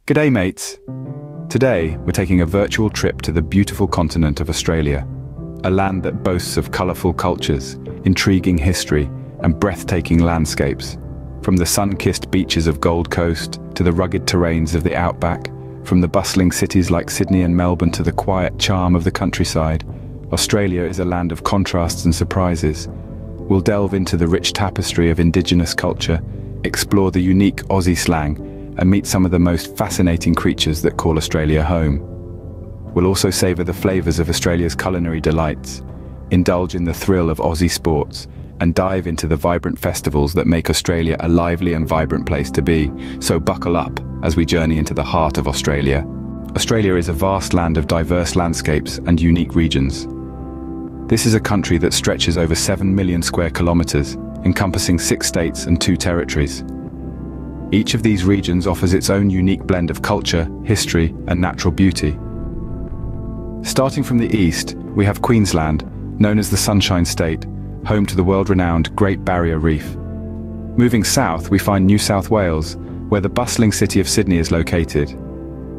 G'day mates! Today we're taking a virtual trip to the beautiful continent of Australia, a land that boasts of colourful cultures, intriguing history and breathtaking landscapes. From the sun-kissed beaches of Gold Coast to the rugged terrains of the outback, from the bustling cities like Sydney and Melbourne to the quiet charm of the countryside, Australia is a land of contrasts and surprises. We'll delve into the rich tapestry of Indigenous culture, explore the unique Aussie slang, and meet some of the most fascinating creatures that call Australia home. We'll also savour the flavours of Australia's culinary delights, indulge in the thrill of Aussie sports, and dive into the vibrant festivals that make Australia a lively and vibrant place to be. So buckle up as we journey into the heart of Australia. Australia is a vast land of diverse landscapes and unique regions. This is a country that stretches over 7 million square kilometres, encompassing 6 states and 2 territories. Each of these regions offers its own unique blend of culture, history, and natural beauty. Starting from the east, we have Queensland, known as the Sunshine State, home to the world-renowned Great Barrier Reef. Moving south, we find New South Wales, where the bustling city of Sydney is located.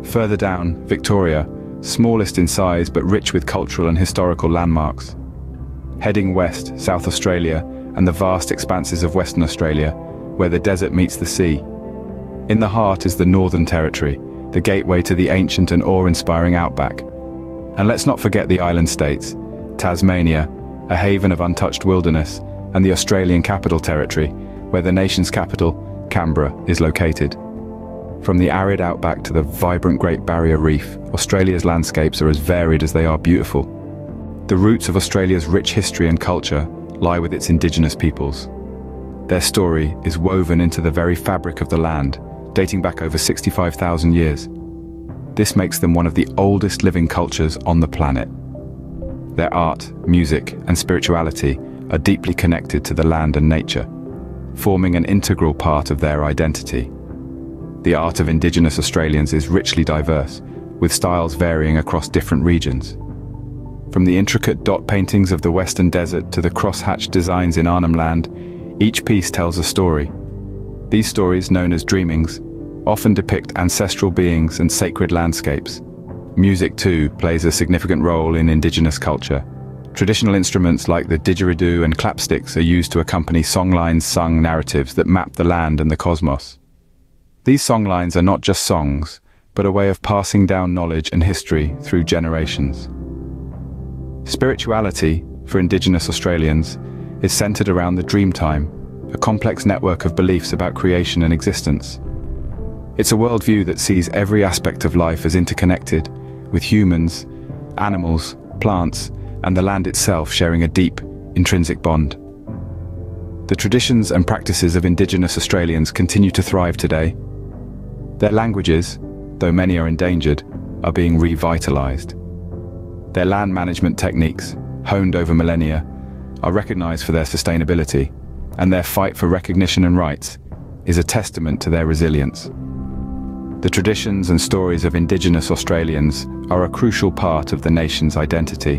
Further down, Victoria, smallest in size but rich with cultural and historical landmarks. Heading west, South Australia, and the vast expanses of Western Australia, where the desert meets the sea. In the heart is the Northern Territory, the gateway to the ancient and awe-inspiring outback. And let's not forget the island states, Tasmania, a haven of untouched wilderness, and the Australian Capital Territory, where the nation's capital, Canberra, is located. From the arid outback to the vibrant Great Barrier Reef, Australia's landscapes are as varied as they are beautiful. The roots of Australia's rich history and culture lie with its Indigenous peoples. Their story is woven into the very fabric of the land, dating back over 65,000 years. This makes them one of the oldest living cultures on the planet. Their art, music, and spirituality are deeply connected to the land and nature, forming an integral part of their identity. The art of Indigenous Australians is richly diverse, with styles varying across different regions. From the intricate dot paintings of the Western Desert to the crosshatched designs in Arnhem Land, each piece tells a story. These stories, known as dreamings, often depict ancestral beings and sacred landscapes. Music, too, plays a significant role in Indigenous culture. Traditional instruments like the didgeridoo and clapsticks are used to accompany songlines sung narratives that map the land and the cosmos. These songlines are not just songs, but a way of passing down knowledge and history through generations. Spirituality, for Indigenous Australians, is centered around the Dreamtime, a complex network of beliefs about creation and existence. It's a worldview that sees every aspect of life as interconnected, with humans, animals, plants, and the land itself sharing a deep, intrinsic bond. The traditions and practices of Indigenous Australians continue to thrive today. Their languages, though many are endangered, are being revitalized. Their land management techniques, honed over millennia, are recognized for their sustainability, and their fight for recognition and rights is a testament to their resilience. The traditions and stories of Indigenous Australians are a crucial part of the nation's identity.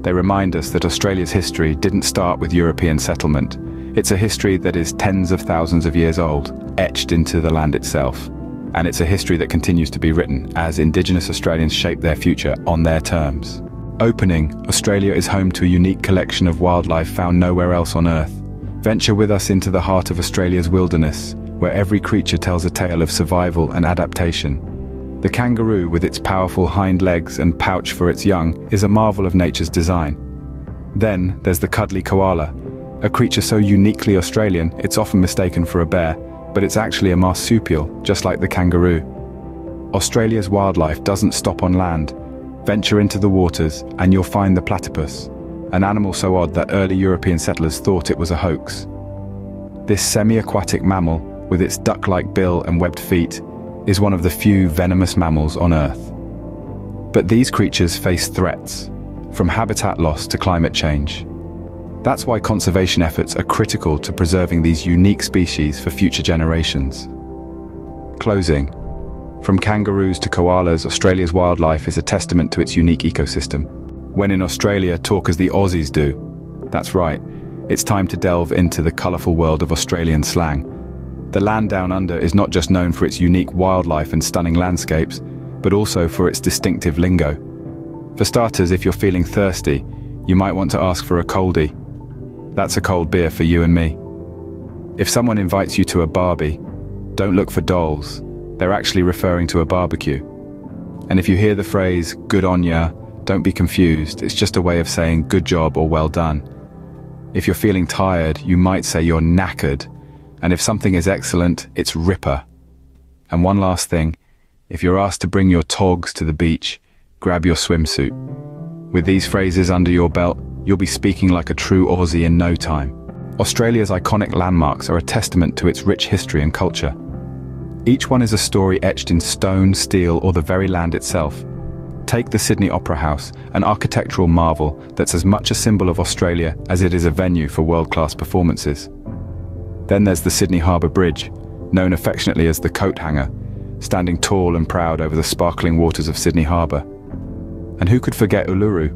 They remind us that Australia's history didn't start with European settlement. It's a history that is tens of thousands of years old, etched into the land itself. And it's a history that continues to be written as Indigenous Australians shape their future on their terms. Opening, Australia is home to a unique collection of wildlife found nowhere else on Earth. Venture with us into the heart of Australia's wilderness, where every creature tells a tale of survival and adaptation. The kangaroo, with its powerful hind legs and pouch for its young, is a marvel of nature's design. Then there's the cuddly koala, a creature so uniquely Australian it's often mistaken for a bear, but it's actually a marsupial, just like the kangaroo. Australia's wildlife doesn't stop on land. Venture into the waters and you'll find the platypus, an animal so odd that early European settlers thought it was a hoax. This semi-aquatic mammal, with its duck-like bill and webbed feet, is one of the few venomous mammals on Earth. But these creatures face threats, from habitat loss to climate change. That's why conservation efforts are critical to preserving these unique species for future generations. Closing. From kangaroos to koalas, Australia's wildlife is a testament to its unique ecosystem. When in Australia, talk as the Aussies do. That's right, it's time to delve into the colourful world of Australian slang. The land down under is not just known for its unique wildlife and stunning landscapes, but also for its distinctive lingo. For starters, if you're feeling thirsty, you might want to ask for a coldie. That's a cold beer for you and me. If someone invites you to a barbie, don't look for dolls. They're actually referring to a barbecue. And if you hear the phrase, "good on ya," don't be confused. It's just a way of saying good job or well done. If you're feeling tired, you might say you're knackered. And if something is excellent, it's ripper. And one last thing, if you're asked to bring your togs to the beach, grab your swimsuit. With these phrases under your belt, you'll be speaking like a true Aussie in no time. Australia's iconic landmarks are a testament to its rich history and culture. Each one is a story etched in stone, steel, or the very land itself. Take the Sydney Opera House, an architectural marvel that's as much a symbol of Australia as it is a venue for world-class performances. Then there's the Sydney Harbour Bridge, known affectionately as the coat hanger, standing tall and proud over the sparkling waters of Sydney Harbour. And who could forget Uluru?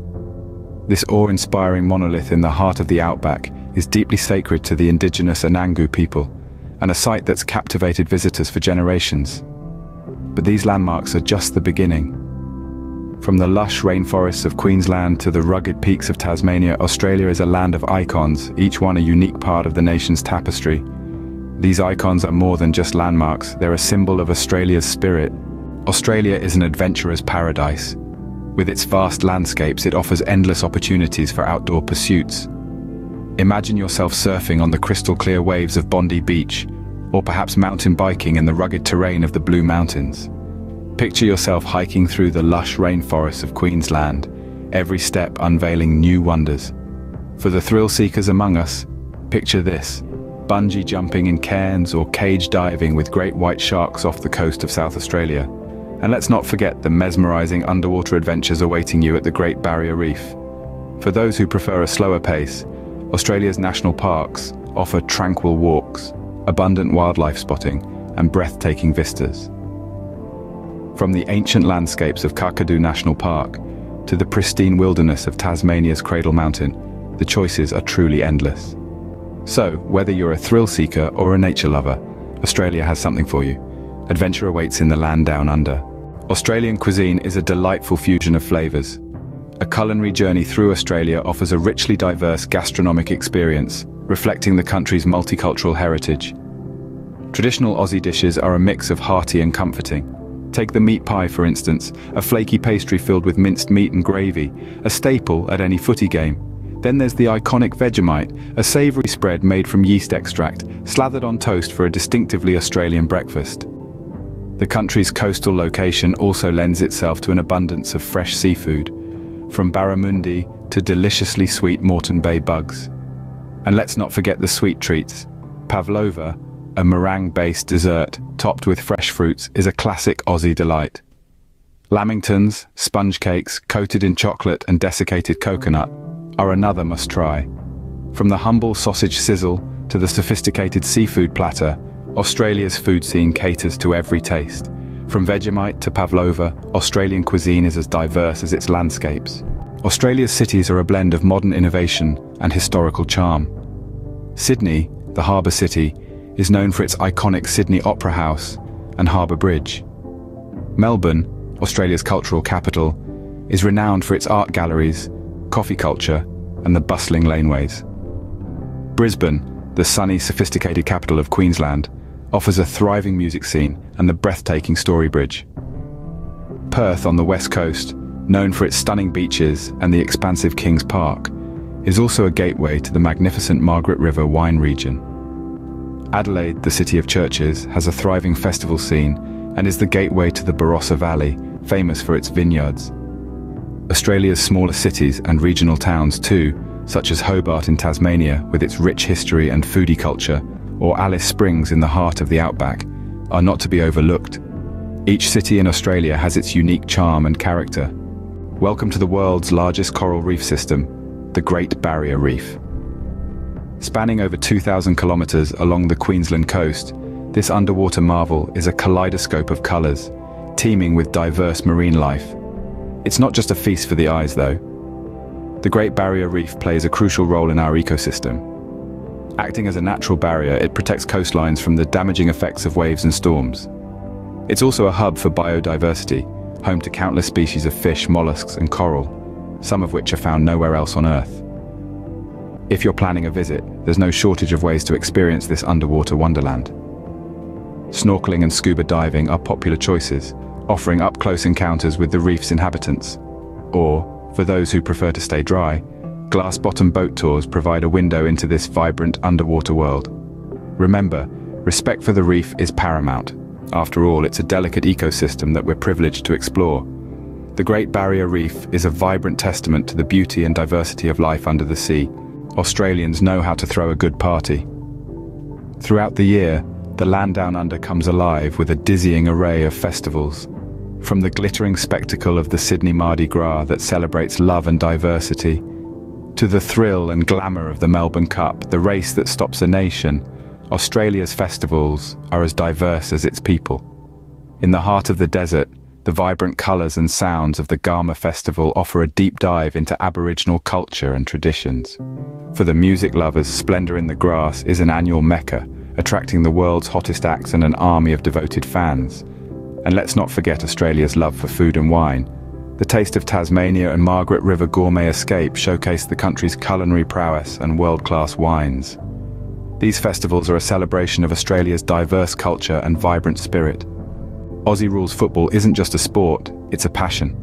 This awe-inspiring monolith in the heart of the outback is deeply sacred to the indigenous Anangu people, and a site that's captivated visitors for generations. But these landmarks are just the beginning. From the lush rainforests of Queensland to the rugged peaks of Tasmania, Australia is a land of icons, each one a unique part of the nation's tapestry. These icons are more than just landmarks, they're a symbol of Australia's spirit. Australia is an adventurer's paradise. With its vast landscapes, it offers endless opportunities for outdoor pursuits. Imagine yourself surfing on the crystal-clear waves of Bondi Beach, or perhaps mountain biking in the rugged terrain of the Blue Mountains. Picture yourself hiking through the lush rainforests of Queensland, every step unveiling new wonders. For the thrill-seekers among us, picture this: bungee jumping in Cairns or cage diving with great white sharks off the coast of South Australia. And let's not forget the mesmerizing underwater adventures awaiting you at the Great Barrier Reef. For those who prefer a slower pace, Australia's national parks offer tranquil walks, abundant wildlife spotting, and breathtaking vistas. From the ancient landscapes of Kakadu National Park to the pristine wilderness of Tasmania's Cradle Mountain, the choices are truly endless. So, whether you're a thrill-seeker or a nature lover, Australia has something for you. Adventure awaits in the land down under. Australian cuisine is a delightful fusion of flavors. A culinary journey through Australia offers a richly diverse gastronomic experience, reflecting the country's multicultural heritage. Traditional Aussie dishes are a mix of hearty and comforting. Take the meat pie, for instance, a flaky pastry filled with minced meat and gravy, a staple at any footy game. Then there's the iconic Vegemite, a savoury spread made from yeast extract, slathered on toast for a distinctively Australian breakfast. The country's coastal location also lends itself to an abundance of fresh seafood, from barramundi to deliciously sweet Moreton Bay bugs. And let's not forget the sweet treats. Pavlova, a meringue-based dessert topped with fresh fruits, is a classic Aussie delight. Lamingtons, sponge cakes coated in chocolate and desiccated coconut, are another must-try. From the humble sausage sizzle to the sophisticated seafood platter, Australia's food scene caters to every taste. From Vegemite to Pavlova, Australian cuisine is as diverse as its landscapes. Australia's cities are a blend of modern innovation and historical charm. Sydney, the harbour city, is known for its iconic Sydney Opera House and Harbour Bridge. Melbourne, Australia's cultural capital, is renowned for its art galleries, coffee culture, and the bustling laneways. Brisbane, the sunny, sophisticated capital of Queensland, offers a thriving music scene and the breathtaking Story Bridge. Perth on the west coast, known for its stunning beaches and the expansive Kings Park, is also a gateway to the magnificent Margaret River wine region. Adelaide, the city of churches, has a thriving festival scene and is the gateway to the Barossa Valley, famous for its vineyards. Australia's smaller cities and regional towns too, such as Hobart in Tasmania with its rich history and foodie culture, or Alice Springs in the heart of the outback, are not to be overlooked. Each city in Australia has its unique charm and character. Welcome to the world's largest coral reef system, the Great Barrier Reef. Spanning over 2,000 kilometers along the Queensland coast, this underwater marvel is a kaleidoscope of colors, teeming with diverse marine life. It's not just a feast for the eyes, though. The Great Barrier Reef plays a crucial role in our ecosystem. Acting as a natural barrier, it protects coastlines from the damaging effects of waves and storms. It's also a hub for biodiversity, home to countless species of fish, mollusks, and coral, some of which are found nowhere else on Earth. If you're planning a visit, there's no shortage of ways to experience this underwater wonderland. Snorkeling and scuba diving are popular choices, offering up-close encounters with the reef's inhabitants. Or, for those who prefer to stay dry, glass-bottom boat tours provide a window into this vibrant underwater world. Remember, respect for the reef is paramount. After all, it's a delicate ecosystem that we're privileged to explore. The Great Barrier Reef is a vibrant testament to the beauty and diversity of life under the sea. Australians know how to throw a good party. Throughout the year, the land down under comes alive with a dizzying array of festivals. From the glittering spectacle of the Sydney Mardi Gras that celebrates love and diversity, to the thrill and glamour of the Melbourne Cup, the race that stops a nation, Australia's festivals are as diverse as its people. In the heart of the desert, the vibrant colours and sounds of the Garma Festival offer a deep dive into Aboriginal culture and traditions. For the music lovers, Splendour in the Grass is an annual mecca, attracting the world's hottest acts and an army of devoted fans. And let's not forget Australia's love for food and wine. The Taste of Tasmania and Margaret River Gourmet Escape showcase the country's culinary prowess and world-class wines. These festivals are a celebration of Australia's diverse culture and vibrant spirit. Aussie rules football isn't just a sport, it's a passion.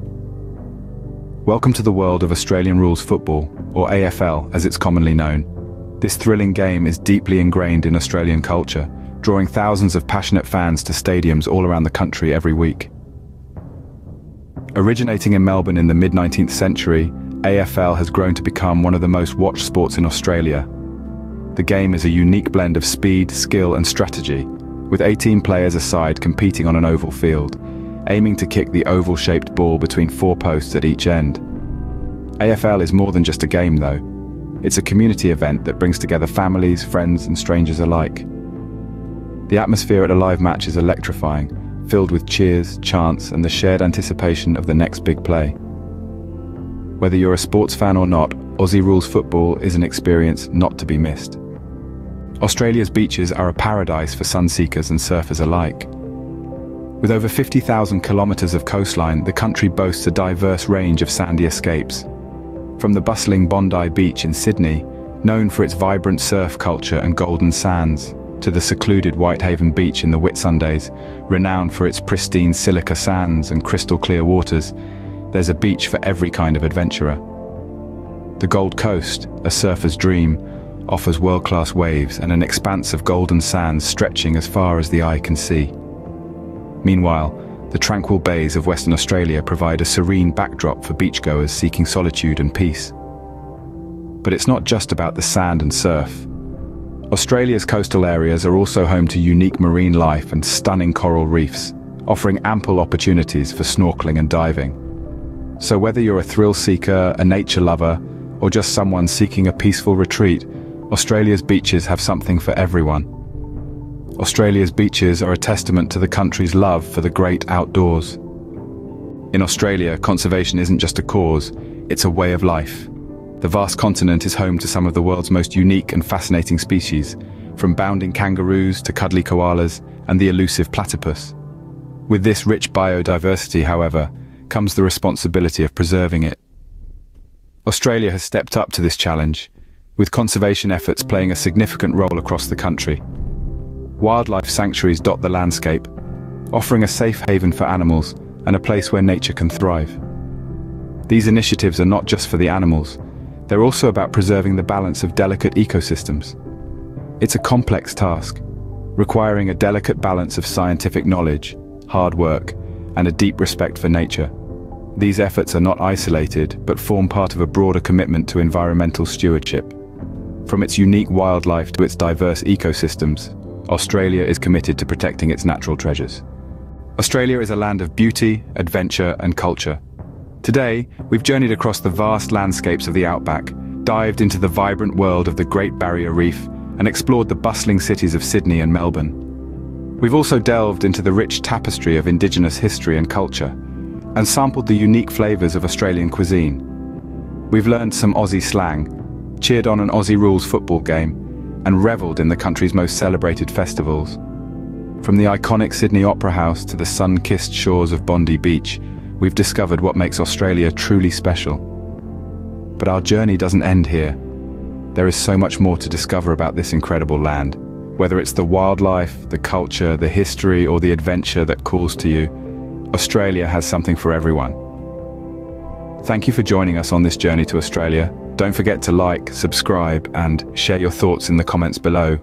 Welcome to the world of Australian rules football, or AFL as it's commonly known. This thrilling game is deeply ingrained in Australian culture, drawing thousands of passionate fans to stadiums all around the country every week. Originating in Melbourne in the mid-19th century, AFL has grown to become one of the most watched sports in Australia. The game is a unique blend of speed, skill and strategy, with 18 players a side competing on an oval field, aiming to kick the oval-shaped ball between 4 posts at each end. AFL is more than just a game though. It's a community event that brings together families, friends and strangers alike. The atmosphere at a live match is electrifying, filled with cheers, chants and the shared anticipation of the next big play. Whether you're a sports fan or not, Aussie rules football is an experience not to be missed. Australia's beaches are a paradise for sunseekers and surfers alike. With over 50,000 kilometres of coastline, the country boasts a diverse range of sandy escapes. From the bustling Bondi Beach in Sydney, known for its vibrant surf culture and golden sands, to the secluded Whitehaven Beach in the Whitsundays, renowned for its pristine silica sands and crystal clear waters, there's a beach for every kind of adventurer. The Gold Coast, a surfer's dream, offers world-class waves and an expanse of golden sands stretching as far as the eye can see. Meanwhile, the tranquil bays of Western Australia provide a serene backdrop for beachgoers seeking solitude and peace. But it's not just about the sand and surf. Australia's coastal areas are also home to unique marine life and stunning coral reefs, offering ample opportunities for snorkeling and diving. So whether you're a thrill seeker, a nature lover, or just someone seeking a peaceful retreat, Australia's beaches have something for everyone. Australia's beaches are a testament to the country's love for the great outdoors. In Australia, conservation isn't just a cause, it's a way of life. The vast continent is home to some of the world's most unique and fascinating species, from bounding kangaroos to cuddly koalas and the elusive platypus. With this rich biodiversity, however, comes the responsibility of preserving it. Australia has stepped up to this challenge, with conservation efforts playing a significant role across the country. Wildlife sanctuaries dot the landscape, offering a safe haven for animals and a place where nature can thrive. These initiatives are not just for the animals, they're also about preserving the balance of delicate ecosystems. It's a complex task, requiring a delicate balance of scientific knowledge, hard work, and a deep respect for nature. These efforts are not isolated, but form part of a broader commitment to environmental stewardship. From its unique wildlife to its diverse ecosystems, Australia is committed to protecting its natural treasures. Australia is a land of beauty, adventure, and culture. Today, we've journeyed across the vast landscapes of the outback, dived into the vibrant world of the Great Barrier Reef, and explored the bustling cities of Sydney and Melbourne. We've also delved into the rich tapestry of Indigenous history and culture, and sampled the unique flavours of Australian cuisine. We've learned some Aussie slang, cheered on an Aussie rules football game, and revelled in the country's most celebrated festivals. From the iconic Sydney Opera House to the sun-kissed shores of Bondi Beach, we've discovered what makes Australia truly special. But our journey doesn't end here. There is so much more to discover about this incredible land. Whether it's the wildlife, the culture, the history, or the adventure that calls to you, Australia has something for everyone. Thank you for joining us on this journey to Australia. Don't forget to like, subscribe, and share your thoughts in the comments below.